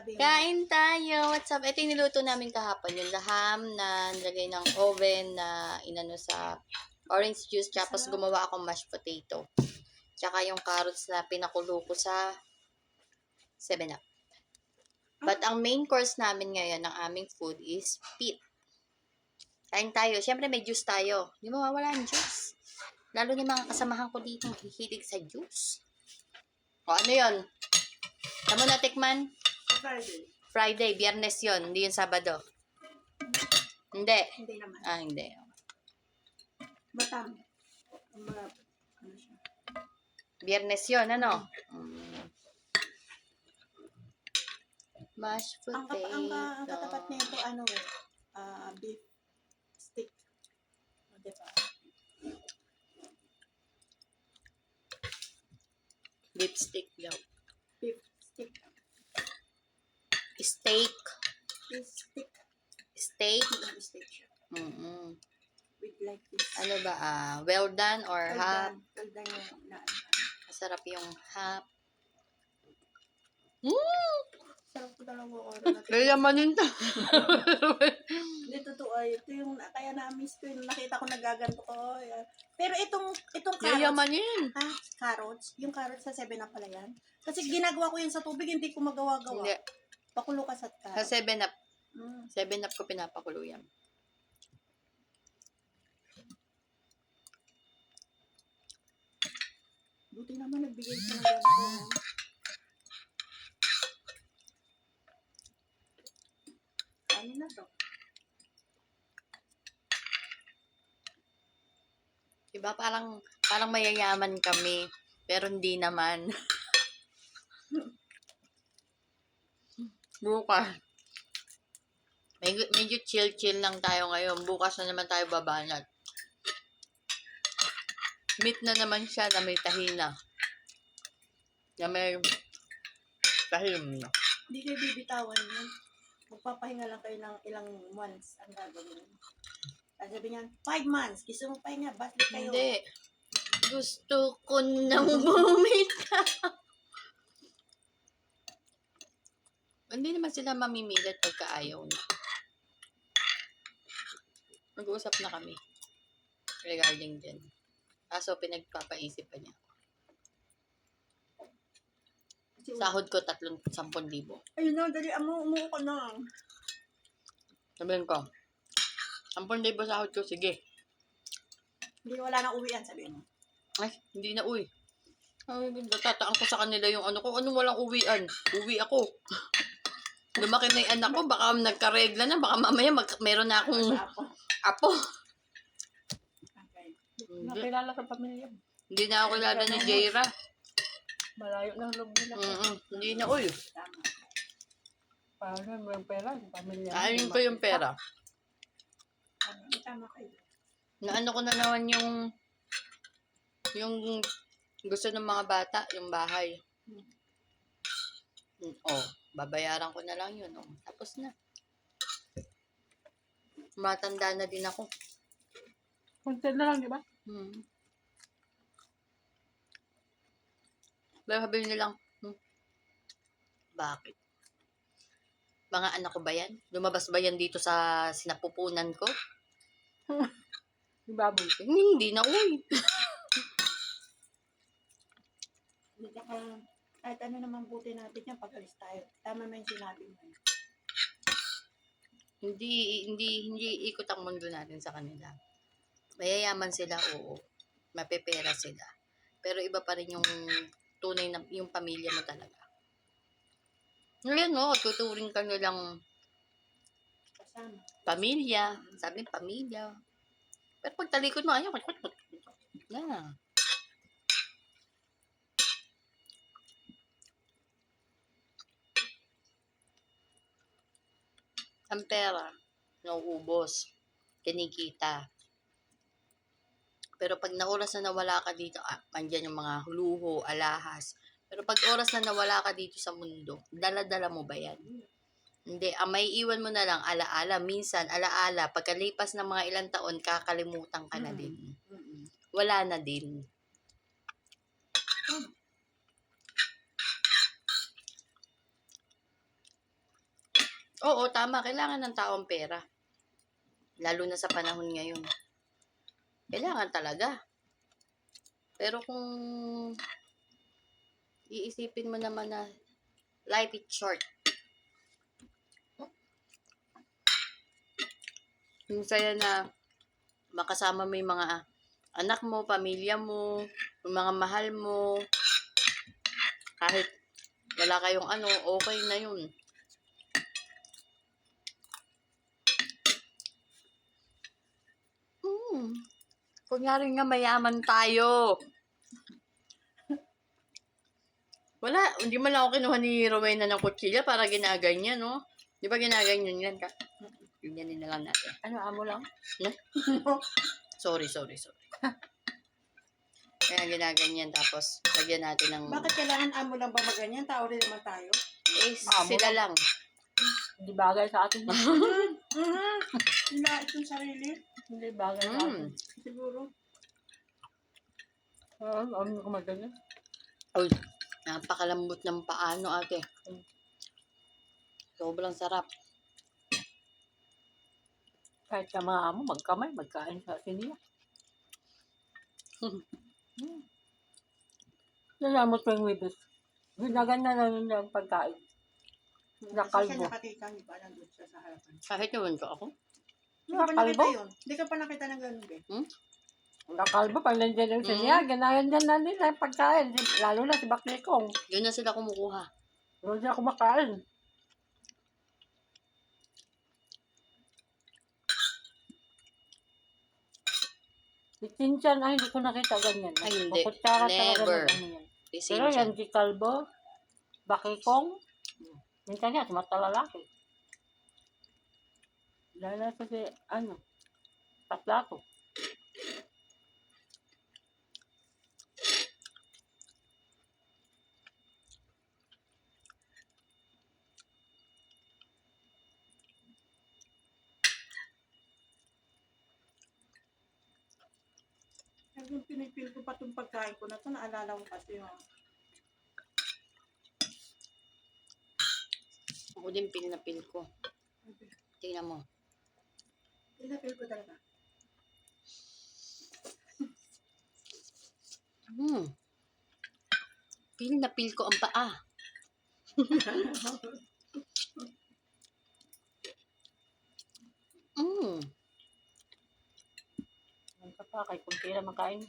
sabi mo. Kain tayo. What's up? Ito yung niluto namin kahapon. Yung laham na nilagay ng oven na inano sa orange juice. Tapos gumawa akong mashed potato. Tsaka yung carrots na pinakulo ko sa 7-Up. But ang main course namin ngayon ng aming food is pit. Kain tayo. Siyempre may juice tayo. Hindi mawawala ang juice. Lalo na yung mga kasamahan ko dito hihilig sa juice. O ano yun? Tamo na tikman? Friday. Friday, Biyernes yon, hindi yung Sabado. Hindi. Hindi naman. Ah, hindi. Batam. Ano siya? Biyernes yon, ano? Mashed potato. Ang katapat nito, ano beef stick. O, diba? Lipstick daw. Beef stick. Steak. Beef stick. Steak. Beef stick siya. With like this. Ano ba? Well done or half? Well done yung Masarap yung half. Sarap ko talaga oras. Kaya manin to. Hindi, totoo. Ito yung, kaya na-miss ko yung nakita ko nagaganto ko. Pero itong Kaya carrots. manin. Ha? Carrots? Yung carrots sa 7-Up pala yan? Kasi ginagawa ko yun sa tubig, hindi ko magawa-gawa. Hindi. Pakulo ka sa Sa carrots. 7-Up. 7-Up ko pinapakulo yan. Buti naman nagbigay ka ng ganito. Ano na to? Diba? Parang mayayaman kami. Pero hindi naman. Bukas. Medyo chill-chill lang tayo ngayon. Bukas na naman tayo babanat. Meat na naman siya na may tahina. Na may tahim na. Hindi kayo bibitawan yun. Magpapahinga lang kayo ng ilang months ang gagawin. Sabi niyan, 5 months. Gusto mo pahinga, balik kayo. Hindi. Gusto ko nang bumitaw. Hindi naman sila mamimilit pagka ayaw na. Mag-uusap na kami regarding din. Kaso pinagpapaisip pa niya. Sahod ko 10,000. Ayun na, dali, umuo ka na. Sabihin ko, 10,000 sahod ko, sige. Hindi, wala na uwian, sabihin mo. Ay, hindi na uwi. Ay, natataan ko sa kanila yung ano ko. Anong walang uwian? Uwi ako. Lumaki na yung anak ko, baka nagkaregla na, baka mamaya meron na akong apo. Okay. Hindi. Nakilala sa pamilya. Hindi na ako kilala ni Jaira. Malayo ng loob nila. Hindi na, uy. Tama. Parang may pera, pamilya. Kainin ko yung pera. Tama kayo. Naano ko na naman yung gusto ng mga bata, yung bahay. Oh, babayaran ko na lang yun. Oh. Tapos na. Matanda na din ako. Kunti na lang, di ba? Pero sabihin nilang, bakit? Mga anak ko ba yan? Lumabas ba yan dito sa sinapupunan ko? Baboy. Hindi na, uy. Kahit ano naman buti natin yan pag alis tayo. Tama na yung sinabi mo. Hindi ikot ang mundo natin sa kanila. Mayayaman sila, oo. Mapepera sila. Pero iba pa rin yung tunay na, yung pamilya mo talaga. Ngayon, no, tuturing ka nilang Kasama. pamilya. Sabi, pamilya. Pero pag talikod mo, ayaw, na. Ang pera, nauubos, kinikita. Pero pag oras na nawala ka dito, andyan yung mga luho, alahas. Pero pag oras na nawala ka dito sa mundo, dala-dala mo ba yan? Hindi, may iwan mo na lang, alaala. Minsan, alaala, pagkalipas ng mga ilang taon, kakalimutan ka na din. Wala na din. Oo, tama. Kailangan ng taong pera. Lalo na sa panahon ngayon. Kailangan talaga. Pero kung iisipin mo naman na life is short. Yung saya na makasama mo yung mga anak mo, pamilya mo, yung mga mahal mo. Kahit wala kayong ano, okay na yun. Kunyari nga mayaman tayo. Wala, hindi man lang ako kinuha ni Rowena ng kutsilya para ginaganyan, no? Di ba ginaganyan yan ka? Ganyanin na lang natin. Ano, amo lang? Sorry. Kaya ginaganyan tapos lagyan natin ng... Bakit kailangan amo lang ba maganyan? Tao rin naman tayo. sila lang. Hindi bagay sa atin. Hina itong sarili. Hindi bagay sa atin. Siguro. Ano ko magaling? Uy, napakalambot ng paano ate. Sobrang sarap. Kahit sa mga amo, magkamay, magkain sa siniya. Nalamot ko yung wibis. Ginaganda na rin ang pagkain. Kasi Nakalbo. siya nakakita, di ba? Nandun siya sa harapan. Kahit naman ko ako. Hindi ka pa Nakalbo? nakita yun. Hindi ka pa nakita ng ganun, be. Nakalbo, pag nandiyan yung siniya, ganaganyan na nila yung pagkain. Lalo na si Baklikong. Doon na sila kumukuha. Doon siya kumakain. Si Chinchan, ay, hindi ko nakita ganyan. Ay, hindi. Kukutsara talaga Never. ng ano yan. Ising Pero yan, si Kalbo, Bakikong, minsan yan, mata lalaki. Dahil na si, ano, Taplato. Yung pinipil ko pa itong pagkain ko na ito, naalala ko kasi yung Ako din pil na pil ko. Tingnan mo. pinipil ko talaga. Pil na pil ko ang paa. Ang kapakay, kung kira makain.